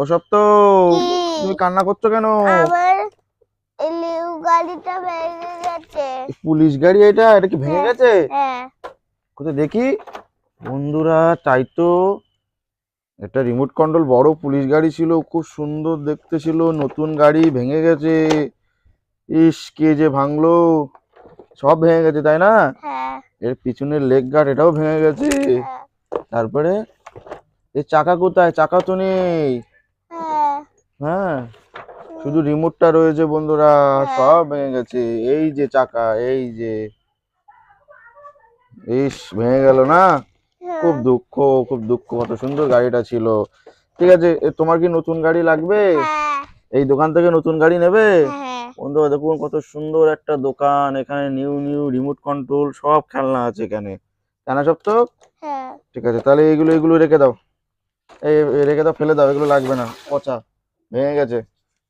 ওসব তো তুমি কান্না করছো কেন? আমার লিউ গাড়িটা ভেঙে গেছে। পুলিশ গাড়ি এটা কি ভেঙে গেছে? হ্যাঁ কোথায় দেখি। বন্ধুরা তাই তো, এটা রিমোট কন্ট্রোল বড় পুলিশ গাড়ি ছিল, খুব সুন্দর দেখতে ছিল, নতুন গাড়ি ভেঙে গেছে। ইস, কে যে ভাঙলো, সব ভেঙে গেছে তাই না? হ্যাঁ এর পিছনের লেগ গার্ড এটাও ভেঙে গেছে। হ্যাঁ তারপরে এই চাকা কোথায়? চাকা তো নেই। হ্যাঁ হ্যাঁ, শুধু রিমোটটা রয়েছে বন্ধুরা, সব ভেঙে গেছে। এই যে চাকা, এই যে, ইস ভেঙে গেল না? খুব দুঃখ, খুব দুঃখ, কত সুন্দর গাড়িটা ছিল। ঠিক আছে, তোমার কি নতুন গাড়ি লাগবে? এই দোকান থেকে নতুন গাড়ি নেবে? বন্ধুরা দেখুন কত সুন্দর একটা দোকান, এখানে নিউ নিউ রিমোট কন্ট্রোল সব খেলনা আছে এখানে, জানা সব তো। ঠিক আছে, তাহলে এগুলো এগুলো রেখে দাও, এই রেখে দাও, ফেলে দাও, এগুলো লাগবে না, পচা, ভেঙে গেছে।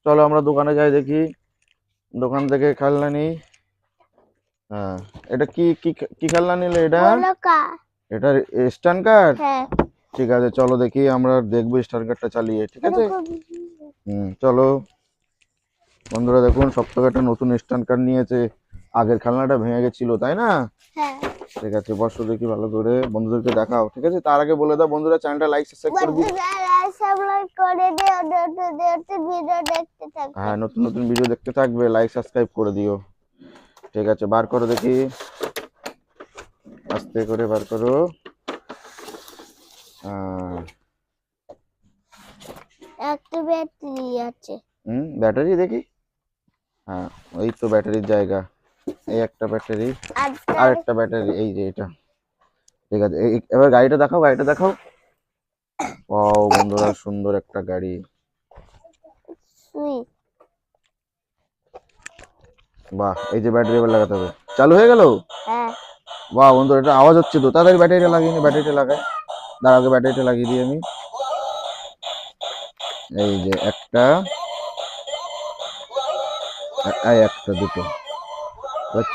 চলো আমরা দোকানে যাই, দেখি দোকান থেকে খেলনা নিই। হ্যাঁ, এটা কি কি কি খেলনা নিলে? এটা স্ট্যান্ড কার্ড। ঠিক আছে, চলো দেখি, আমরা দেখবো স্ট্যান্ড কার্ডটা চালিয়ে। ঠিক আছে, চলো বন্ধুরা দেখুন, সব থেকে একটা নতুন স্ট্যান্ড কার্ড নিয়েছে, আগের খেলনাটা ভেঙে গেছিল তাই না? ঠিক আছে, বসো দেখি ভালো করে, বন্ধুদেরকে দেখাও। ঠিক আছে, তার আগে বলে দাও বন্ধুরা, চ্যানেলটা লাইক সাবস্ক্রাইব করে দিও। হ্যাঁ, নতুন নতুন ভিডিও দেখতে থাকবে, লাইক সাবস্ক্রাইব করে দিও। ঠিক আছে, বার করো দেখি, আস্তে করে বার করো। একটা ব্যাটারি আছে। ব্যাটারি দেখি। হ্যাঁ, ওই তো ব্যাটারির জায়গা, এই একটা ব্যাটারি, আর একটা ব্যাটারি, এই যে এটা। ঠিক আছে, এবার গাড়িটা দেখাও, গাড়িটা দেখাও। ও বন্ধুরা, সুন্দর একটা গাড়ি। বাহ, এই যে ব্যাটারি এবার লাগাতে হবে, চালু হয়ে গেল। বাহ বন্ধুরা, এটা আওয়াজ হচ্ছে তো, তাড়াতাড়ি ব্যাটারিটা লাগিয়ে নি, ব্যাটারিটা লাগাই, দাঁড়া আগে ব্যাটারিটা লাগিয়ে দিই আমি। এই যে একটা, এই একটা, দুটো,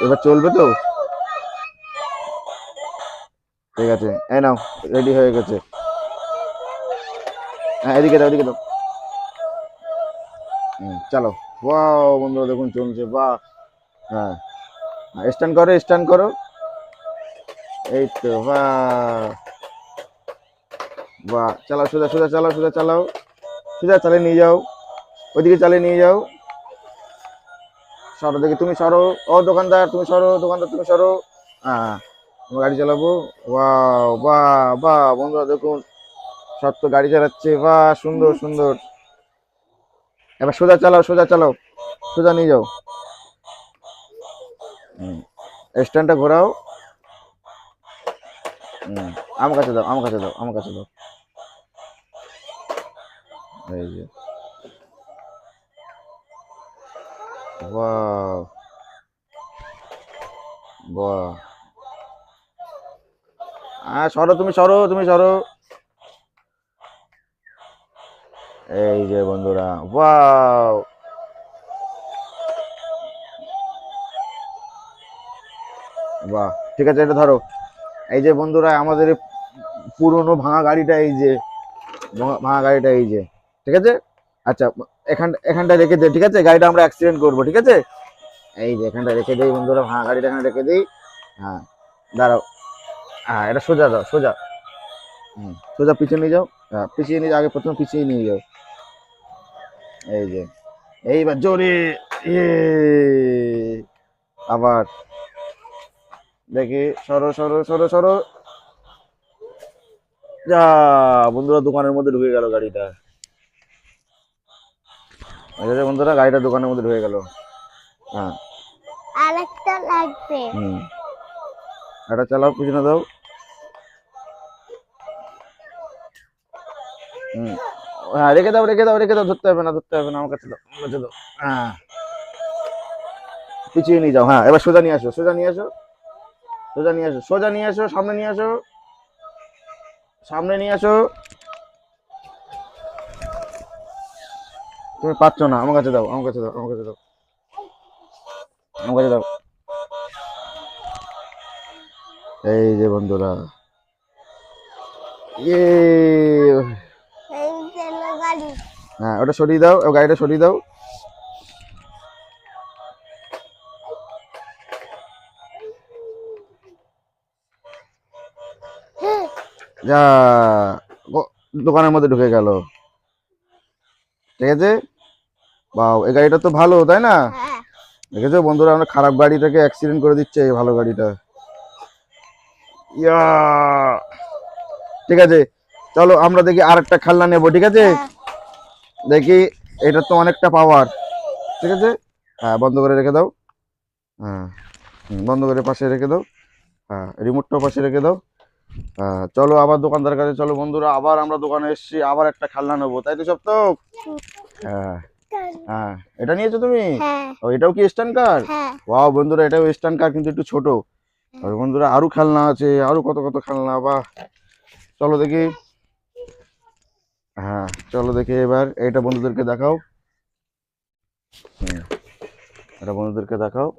এবার চলবে তো। ঠিক আছে, এই নাও, রেডি হয়ে গেছে। হ্যাঁ, এদিকে দাও, এদিকে দাও। চলো। ওয়াও বন্ধুরা দেখুন চলছে, বাহ। হ্যাঁ, স্ট্যান্ড করো, স্ট্যান্ড করো, এই তো, বাহ বাহ, চালাও, সোজা সোজা চালাও, সোজা চালাও, সোজা চালিয়ে নিয়ে যাও, ওইদিকে চালিয়ে নিয়ে যাও। সরো দেখি, তুমি সরো, ও দোকানদার তুমি সরো, দোকানদার তুমি সরো। হ্যাঁ, আমি গাড়ি চালাবো। ওয়াও, বাহ বাহ বন্ধুরা দেখুন, সব তো গাড়ি চালাচ্ছে, বাহ, সুন্দর সুন্দর। এবার সোজা চালাও, সোজা চালাও, সোজা নিয়ে যাও। স্ট্যান্ডটা ঘোরাও। আমার কাছে দাও, আমার কাছে দাও, আমার কাছে দাও। এই যে, বাহ বাহ, সরো তুমি, সরো তুমি, সরো। এই যে বন্ধুরা, ওয়াও, বাহ। ঠিক আছে, এটা ধরো। এই যে বন্ধুরা, আমাদের পুরনো ভাঙা গাড়িটা, এই যে ভাঙা গাড়িটা, এই যে। ঠিক আছে, আচ্ছা, এখানটা রেখে দে। ঠিক আছে, গাড়িটা আমরা অ্যাক্সিডেন্ট করবো। ঠিক আছে, এই যে এখানটা রেখে দেই বন্ধুরা, ভাঙা গাড়িটা এখানে রেখে দিই। হ্যাঁ, দাঁড়াও। হ্যাঁ, এটা সোজা দাও, সোজা। সোজা পিছিয়ে নিয়ে যাও। হ্যাঁ, পিছিয়ে নিয়ে যাও, আগে প্রথমে পিছিয়ে নিয়ে যাও। এই যে, এইবার জোরে, ইয়ে, আবার দেখি, সরো সরো সরো সরো। যা বন্ধুরা, দোকানের মধ্যে ঢুকে গেল গাড়িটা। বন্ধুরা, গাড়িটা দোকানের মধ্যে ঢুকে গেল। হ্যাঁ, আরেকটা লাগবে। এটা চালাও, পিছনে দাও। হ্যাঁ, রেখে দাও, রেখে দাও, রেখে দাও, ধরতে হবে না, ধরতে হবে না, আমার কাছে দাও, আমার কাছে দাও। হ্যাঁ, পিছিয়ে নিয়ে যাও। হ্যাঁ, এবার সোজা নিয়ে আসো, সোজা নিয়ে আসো, সোজা নিয়ে আসো, সোজা নিয়ে আসো, সামনে নিয়ে আসো, সামনে নিয়ে আসো। তুমি পাচ্ছ না, আমার কাছে দাও, আমার কাছে দাও, আমার কাছে দাও, আমার কাছে দাও। এই যে বন্ধুরা, ইয়ে, এই তেল গাড়ি। হ্যাঁ ওটা সরিয়ে দাও, ও গাড়িটা সরিয়ে দাও। যা দোকানের মধ্যে ঢুকে গেল। ঠিক আছে, বাহ এই গাড়িটা তো ভালো তাই না? হ্যাঁ দেখেছো বন্ধুরা, আমরা খারাপ গাড়িটাকে অ্যাক্সিডেন্ট করে দিচ্ছে এই ভালো গাড়িটা। ইয়া, ঠিক আছে চলো আমরা দেখি আর একটা খেলনা নেবো। ঠিক আছে, হ্যাঁ দেখি এটা তো অনেকটা পাওয়ার। ঠিক আছে, হ্যাঁ বন্ধ করে রেখে দাও। হ্যাঁ বন্ধ করে পাশে রেখে দাও। হ্যাঁ রিমোটটাও পাশে রেখে দাও। হ্যাঁ চলো আবার দোকানদার কাছে চলো বন্ধুরা, আবার আমরা দোকানে এসেছি, আবার একটা খেলনা নেবো তাই তো সব তো। হ্যাঁ হ্যাঁ এটা নিয়েছো তুমি? হ্যাঁ ও এটাও কি স্ট্যান্ড কার? হ্যাঁ ওয়াও বন্ধুরা, এটাও স্ট্যান্ড কার কিন্তু একটু ছোট। আর বন্ধুরা আরো খেলনা আছে, আরো কত কত খেলনা, বাহ চলো দেখি। হ্যাঁ চলো দেখি এবার এটা বন্ধুদেরকে দেখাও। হুম, এটা বন্ধুদেরকে দেখাও।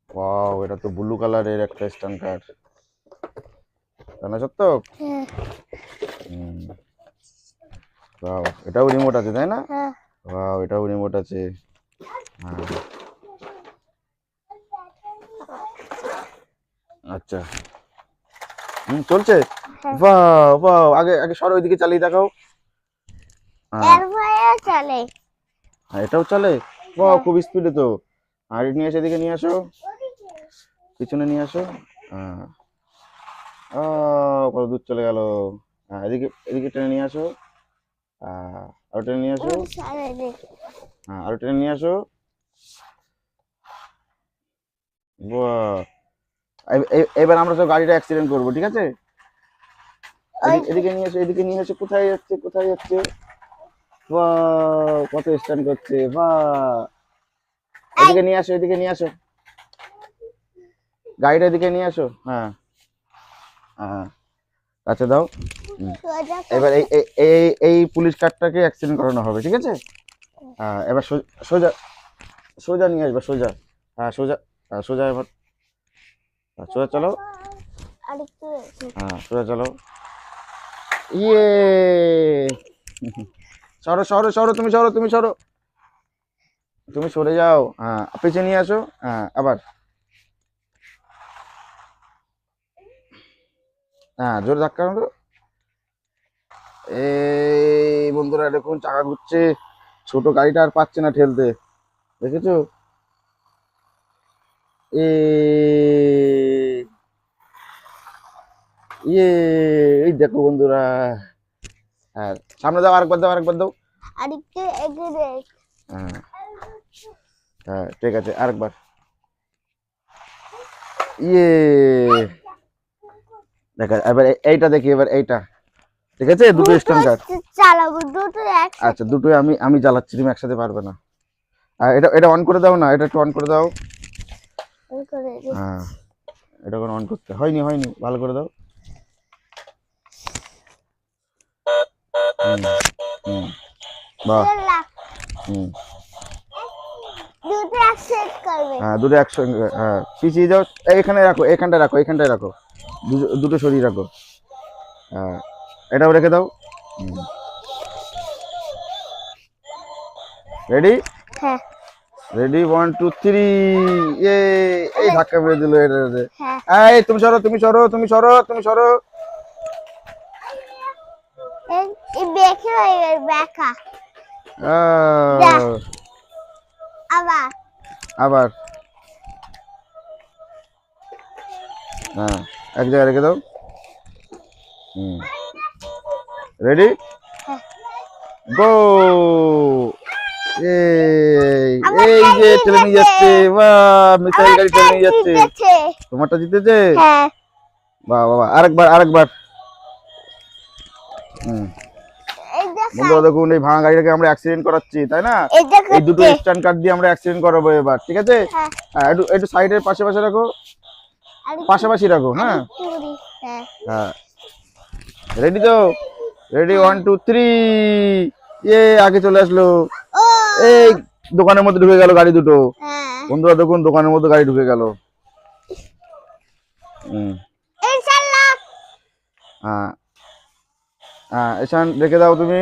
ওয়াও এটা তো ব্লু কালারের একটা স্ট্যান্ড কার, জানা সত্য। হ্যাঁ হুম, ওয়াও এটাও রিমোট আছে তাই না? হ্যাঁ ওয়াও এটাও রিমোট আছে। হ্যাঁ আচ্ছা, চলছে। হ্যাঁ। বাহ বাহ, আগে আগে সরো ওইদিকে চালিয়ে দেখাও। হ্যাঁ এর ভয়ে চলে। হ্যাঁ, এটাও চলে। বাহ হ্যাঁ। খুব স্পিডে তো। আর নিয়ে এসে এদিকে নিয়ে আসো, পিছনে নিয়ে আসো। হ্যাঁ কত দূর চলে গেল। হ্যাঁ এদিকে এদিকে টেনে নিয়ে আসো। আরো টেনে নিয়ে আসো। সারা দিন। হ্যাঁ আরো টেনে নিয়ে আসো। বাহ এবার আমরা সব গাড়িটা অ্যাক্সিডেন্ট করবো। ঠিক আছে, এদিকে নিয়ে এসো, এদিকে নিয়ে এসো। কোথায় যাচ্ছে কোথায় যাচ্ছে? বাহ কত স্ট্যান্ড করছে, বাহ এদিকে নিয়ে আসো, এদিকে নিয়ে আসো, গাড়িটা এদিকে নিয়ে আসো। হ্যাঁ হ্যাঁ আচ্ছা দাও। সোজা এবার এই এই এই এই পুলিশ কারটাকে অ্যাক্সিডেন্ট করানো হবে। ঠিক আছে, হ্যাঁ এবার সোজা সোজা নিয়ে আসবে, সোজা। হ্যাঁ সোজা, হ্যাঁ সোজা এবার। হ্যাঁ, সোজা চলো। আরেকটু হ্যাঁ সোজা চলো। ইয়ে সরো সরো সরো, তুমি সরো তুমি সরো, তুমি সরে যাও। হ্যাঁ পিছিয়ে নিয়ে আসো। হ্যাঁ আবার, হ্যাঁ জোরে ধাক্কা মারো। এই বন্ধুরা দেখুন চাকা ঘুরছে, ছোট গাড়িটা আর পাচ্ছে না ঠেলতে, দেখেছো? এ ইয়ে, এই দেখো বন্ধুরা। হ্যাঁ সামনে দাও, আরেকবার দাও, আরেকবার দাও। আরেকটু এগিয়ে। হ্যাঁ হ্যাঁ ঠিক আছে আরেকবার। ইয়ে দেখা, এবার এইটা দেখি, এবার এইটা। ঠিক আছে দুটো স্ট্যান্ড কার্ড। চালাবো দুটো একসাথে। আচ্ছা দুটোই আমি আমি চালাচ্ছি, তুমি একসাথে পারবে না। আর এটা এটা অন করে দাও না, এটা একটু অন করে দাও। করে দিই। হ্যাঁ এটা কোনো অন করতে হয়নি, হয়নি, ভালো করে দাও। হুম হুম বাহ লাখ হুম। দুটো একসাথে করবে। হ্যাঁ দুটো একসঙ্গে, হ্যাঁ পিছিয়ে যাও। এখানে রাখো, এখানটায় রাখো, এখানটায় রাখো, দুটো সরিয়ে রাখো। হ্যাঁ এটাও রেখে দাও। রেডি হ্যাঁ রেডি 1 2 3। এ এই ধাক্কা মেরে দিল এটা। হ্যাঁ এই তুমি সরো তুমি সরো তুমি সরো তুমি সরো। এই বেঁকে হয়ে গেল বেঁকা। আহ, আবার আবার। হ্যাঁ এক জায়গায় রেখে দাও। রেডি হ্যাঁ। গো। এই আমার এই যে গাড়ি টেনে নিয়ে যাচ্ছে, জিতেছে। বাহ মিসাইল আমার গাড়ি টেনে নিয়ে যাচ্ছে। জিতেছে। তোমারটা জিতেছে। হ্যাঁ বাহ বাহ, আরেকবার আরেকবার। হুম এই দেখো বন্ধুরা দেখুন, এই ভাঙা গাড়িটাকে আমরা অ্যাক্সিডেন্ট করাচ্ছি তাই না? এই দেখো এই দুটো স্ট্যান্ড কার্ড দিয়ে আমরা অ্যাক্সিডেন্ট করাবো এবার। ঠিক আছে, হ্যাঁ হ্যাঁ একটু একটু সাইডের পাশে পাশে রাখো, আরেকটু- পাশাপাশি রাখো। হ্যাঁ আরেকটু করি। হ্যাঁ হ্যাঁ রেডি তো? রেডি 1 2 3। ইয়ে আগে চলে আসলো। ও এই দোকানের মধ্যে ঢুকে গেল গাড়ি দুটো। হ্যাঁ বন্ধুরা দেখুন দোকানের মধ্যে গাড়ি ঢুকে গেল। হুম ইনশাআল্লাহ। হ্যাঁ হ্যাঁ ঈশান রেখে দাও তুমি।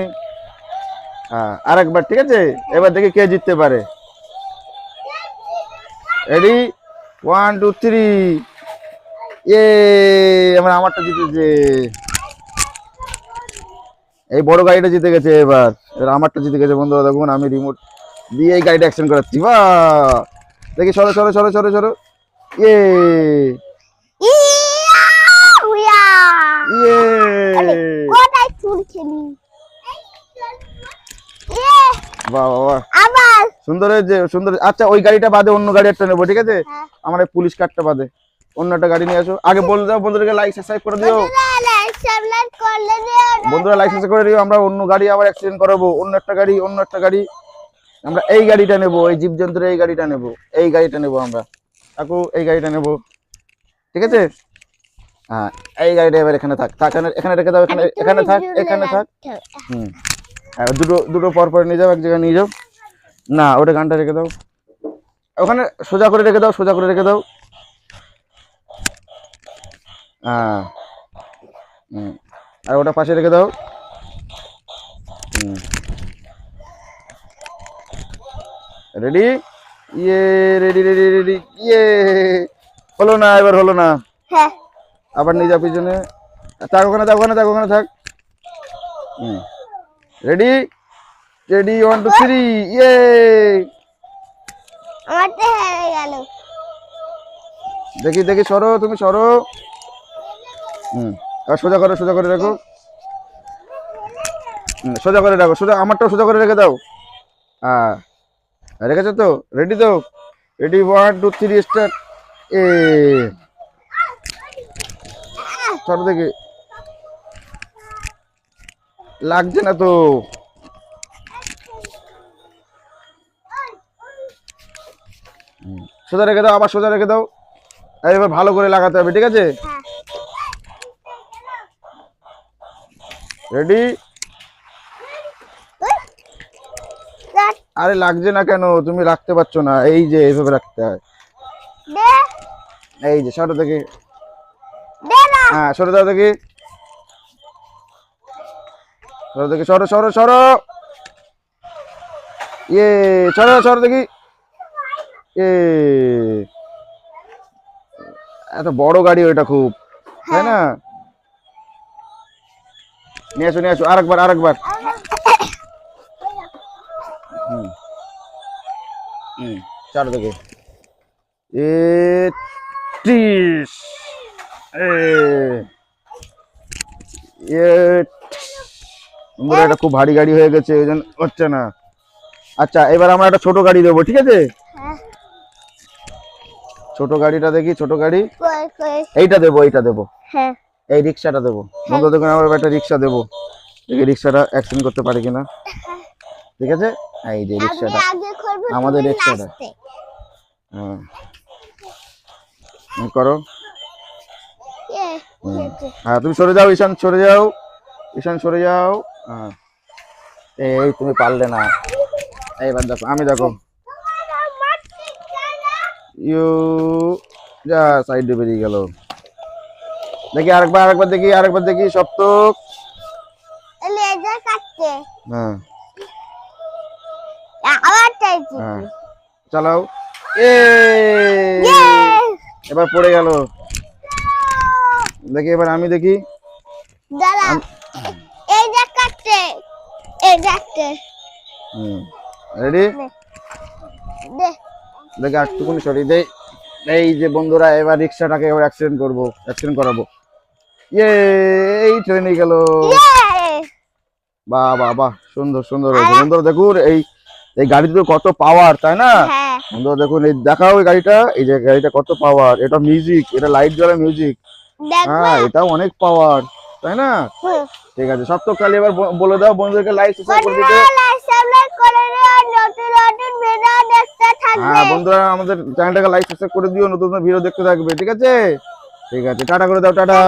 হ্যাঁ আরেকবার, ঠিক আছে? এবার দেখি কে জিততে পারে। রেডি, 1 2 3। আমারটা জিতেছে। এই বড় গাড়িটা জিতে গেছে। এবার এবার আমারটা জিতে গেছে বন্ধুরা। দেখুন আমি রিমোট দিয়ে এই গাড়িটা অ্যাকশন করাচ্ছি। বাহ, দেখি সরো সরো সরো সরো সরো। ইয়ে ইয়া উয়া ইয়ে আরে কোথায় চুল খেলি ইয়ে বাহ বাহ বাহ, আবার সুন্দর হয়েছে সুন্দর। আচ্ছা ওই গাড়িটা বাদে অন্য গাড়ি একটা নেবো, ঠিক আছে? হ্যাঁ। আমার এই পুলিশ কারটা বাদে অন্য একটা গাড়ি নিয়ে আসো। আগে বলে দাও বন্ধুদেরকে লাইক সাবস্ক্রাইব করে দিও। সাবলাইট করলে দিও বন্ধুরা লাইক সাবস্ক্রাইব করে দিও। আমরা অন্য গাড়ি আবার অ্যাক্সিডেন্ট করাবো। অন্য একটা গাড়ি, অন্য একটা গাড়ি। আমরা এই গাড়িটা নেবো, এই জীবজন্তুর এই গাড়িটা নেবো, এই গাড়িটা নেবো আমরা। কাকু এই গাড়িটা নেবো, ঠিক আছে? হ্যাঁ এই গাড়িটা এবার এখানে থাক থাক, এখানে রেখে দাও। এখানে এখানে থাক, এখানে থাক। হুম, দুটো দুটো পর পর নিয়ে যাও, এক জায়গায় নিয়ে যাও। না ওটা গানটা রেখে দাও ওখানে, সোজা করে রেখে দাও, সোজা করে রেখে দাও। হ্যাঁ হুম, আর ওটা পাশে রেখে দাও। হুম, রেডি? Ready ready ready. হলো না, এবার হলো না। হ্যাঁ আবার নিয়ে যাও পিছনে। থাক ওখানে, থাক ওখানে, থাক ওখানে থাক। হুম, রেডি রেডি 1 2 3। আমারটা হেরে গেল দেখি দেখি, সরো তুমি সরো। হুম, আর সোজা করে, সোজা করে রাখো। সোজা করে রাখো, সোজা। আমারটাও সোজা করে রেখে দাও। হ্যাঁ রেখেছো তো? রেডি তো? Ready 1 2 3 start. সরো দেখি, লাগছে না তো। সোজা রেখে দাও, আবার সোজা রেখে দাও। এবার ভালো করে লাগাতে হবে, ঠিক আছে? রেডি? আরে লাগছে না কেন? তুমি রাখতে পারছো না। এই যে এইভাবে রাখতে হয়। দে এই যে সরো দেখি। দে না হ্যাঁ সরো দাও দেখি, সরো দেখি, সরো সরো সরো। সরো সরো দেখি। এত বড় গাড়ি ওইটা খুব, তাই না? নিয়ে আসো নিয়ে আসো, আরেকবার আরেকবার। হুম হুম, চার দেখে। 30। বন্ধুরা এটা খুব ভারী গাড়ি হয়ে গেছে, ওই জন্য হচ্ছে না। আচ্ছা এবার আমরা একটা ছোট গাড়ি দেবো, ঠিক আছে? হ্যাঁ ছোট গাড়িটা দেখি, ছোট গাড়ি কই কই এইটা দেবো, এইটা দেবো। হ্যাঁ এই রিক্সাটা দেবো। বন্ধু দেখুন আমার একটা রিক্সা দেবো, দেখি রিক্সাটা অ্যাকশন করতে পারি কিনা, ঠিক আছে? এই যে আমি রিক্সাটা, আগে করব আমাদের তুমি রিক্সাটা। লাস্টে হ্যাঁ করো। এ হ্যাঁ তুমি সরে যাও, ঈশান সরে যাও, ঈশান সরে যাও। হ্যাঁ এই তুমি পারলে না। এইবার দেখো, আমি দেখো। ইউ যা সাইডে বেরিয়ে গেল। দেখি আরেকবার, আরেকবার দেখি, আরেকবার দেখি। সপ্তক। লেজার কাটছে হ্যাঁ আবার চাইছি হ্যাঁ চালাও। ইয়ে এবার পড়ে গেল। দেখি এবার আমি দেখি। দাদা এই যে কাটছে এই দেখতে রেডি? দে দেখি একটুকুনি সরিয়ে দেই। এই যে বন্ধুরা এবার রিক্সাটাকে এবার অ্যাক্সিডেন্ট করবো, অ্যাক্সিডেন্ট করাবো। এই ট্রেনে গেল। ইয়ে বাহ বাহ বাহ, সুন্দর সুন্দর হয়েছে। বন্ধুরা দেখুন এই এই গাড়িতে কত পাওয়ার, তাই না? হ্যাঁ বন্ধুরা দেখুন, এই দেখাও এই গাড়িটা, এই যে গাড়িটা কত পাওয়ার। এটা মিউজিক, এটা লাইট জ্বলা মিউজিক। দেখবে হ্যাঁ এটাও অনেক পাওয়ার, তাই না? ঠিক আছে, সপ্তক কালি এবার বলে দাও বন্ধুদেরকে লাইক সাবস্ক্রাইব করে দিতে। সাবস্ক্রাইব করে দিও নতুন নতুন ভিডিও দেখতে থাকবে হ্যাঁ বন্ধুরা আমাদের চ্যানেলটাকে লাইক সাবস্ক্রাইব করে দিও, নতুন নতুন ভিডিও দেখতে থাকবে, ঠিক আছে? ঠিক আছে, টাটা করে দাও, টাটা।